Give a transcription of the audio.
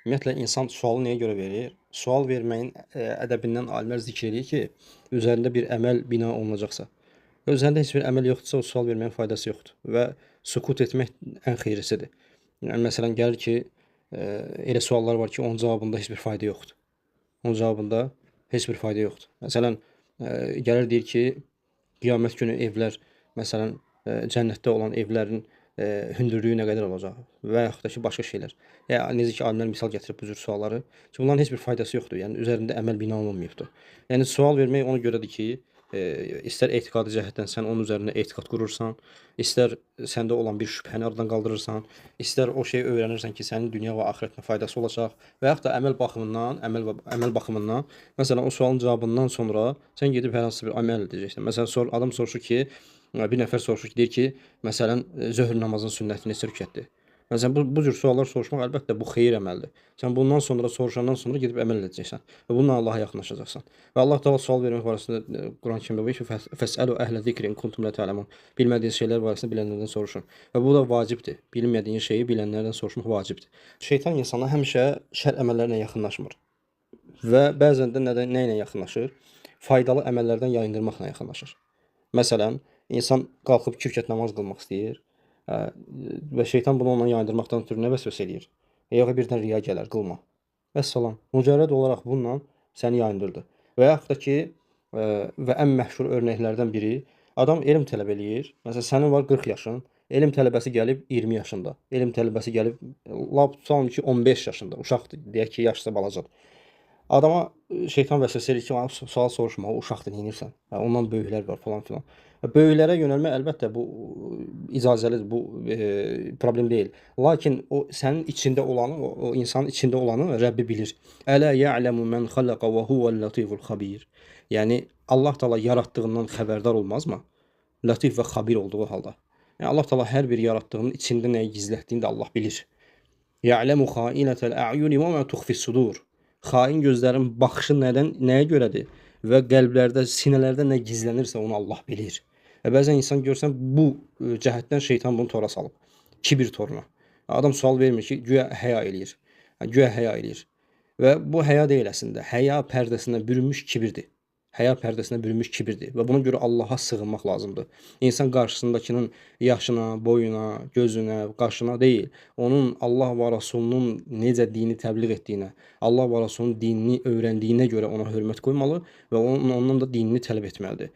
Ümumiyyətlə insan sualı nəyə görə verir? Sual verməyin ədəbindən alimlər zikr eləyir ki, üzərində bir əməl bina olunacaqsa. Üzərində heç bir əməl yoxdursa, o sual verməyin faydası yoxdur və sükut etmək ən xeyirlisidir. Yəni məsələn gəlir ki, elə suallar var ki, onun cavabında heç bir fayda yoxdur. Onun cavabında heç bir fayda yoxdur. Məsələn, gəlir deyir ki, qiyamət günü evlər, məsələn, cənnətdə olan evlərin hündürlüyü nə qədər olacaq və yaxud da ki, başqa şeylər. Ya necə ki, alimlər misal gətirib bu cür sualları ki, bunların heç bir faydası yoxdur. Yəni üzərində əməl bina olunmayıbdır. Yəni sual vermək ona görədir ki, istər etiqadi cəhətdən sən onun üzərində etiqad qurursan, istər səndə olan bir şübhəni aradan qaldırırsan, istər o şeyi öyrənirsən ki, sənin dünya və axirətinə faydası olacaq və yaxud da əməl baxımından, məsələn, o sualın cavabından sonra sən gedib hər hansı bir əməl edəcəksən. Məsələn, adam soruşur ki, bir nəfər soruşur ki, deyir ki, məsələn, zöhr namazının sünnəti neçə rükətdir? Məsələn, bu cür suallar soruşmaq əlbəttə bu xeyir əməldir. Sən bundan sonra soruşandan sonra gedib əməl edəcəksən və bununla Allaha yaxınlaşacaqsan. Və Allah Taala sual vermək barəsində Quran-Kərimdə buyurur ki, "Fəsəlu əhlə zikri in kuntum la ta'lemun." Bilmədiyiniz şeylər barəsində bilənlərdən soruşun. Və bu da vacibdir. Bilmədiyin şeyi bilənlərdən soruşmaq vacibdir. Şeytan insana həmişə şər əməllərlə yaxınlaşmır və bəzən də nə ilə yaxınlaşır? Faydalı əməllərdən yayındırmaqla yaxınlaşır. Məsələn, insan qalxıb 2 rükət namaz qılmaq istəyir, və şeytan bunu ondan yayındırmaqdan ötürü nə vəsvəsə eləyir? Ya birdən riya gələr, qılma. Vəssalam. Mücərrəd olaraq bununla səni yayındırdı. Və yaxud da ki, və ən məşhur örnəklərdən biri, adam elm tələb eləyir. Məsələn, sənin var 40 yaşın, elm tələbəsi gəlib 20 yaşında, elm tələbəsi gəlib lap tutalım ki, 15 yaşında, uşaqdır, deyək ki, yaşsa balacadır. Adama şeytan vəsvəsə eləyir ki, sual soruşma, o uşaqdır, neynirsən? Ondan böyüklər var falan filan. Böyüklərə yönəlmək əlbəttə bu icazəlidir, bu problem deyil. Lakin o sənin içində olanı, o insanın içində olanı Rəbbi bilir. Ələ ya'ləmu mən xələqə və huvəl-latiful xabir. Yəni Allah Taala yaratdığından xəbərdar olmazmı? Latif və xabir olduğu halda. Yəni Allah Taala hər bir yaratdığının içində nəyi gizlətdiyini də Allah bilir. Ya'lemu xainətəl a'yuni və mə tuxfis sudur. Xain gözlərin baxışı nəyə görədir və qəlblərdə, sinələrdə nə gizlənirsə onu Allah bilir. Bəzən insan görsən bu cəhətdən şeytan bunu tora salıb. Kibir toruna. Adam sual vermir ki, güya həya eləyir. Güya həya eləyir. Və bu həya deyil əslində. Həya pərdəsinə bürünmüş kibirdir. Həya pərdəsinə bürünmüş kibirdir və buna görə Allaha sığınmaq lazımdır. İnsan qarşısındakının yaşına, boyuna, gözünə, qaşına deyil, onun Allah və Rasulunun necə dini təbliğ etdiyinə, Allah və Rasulunun dinini öyrəndiyinə görə ona hörmət qoymalı və ondan da dinini tələb etməlidir.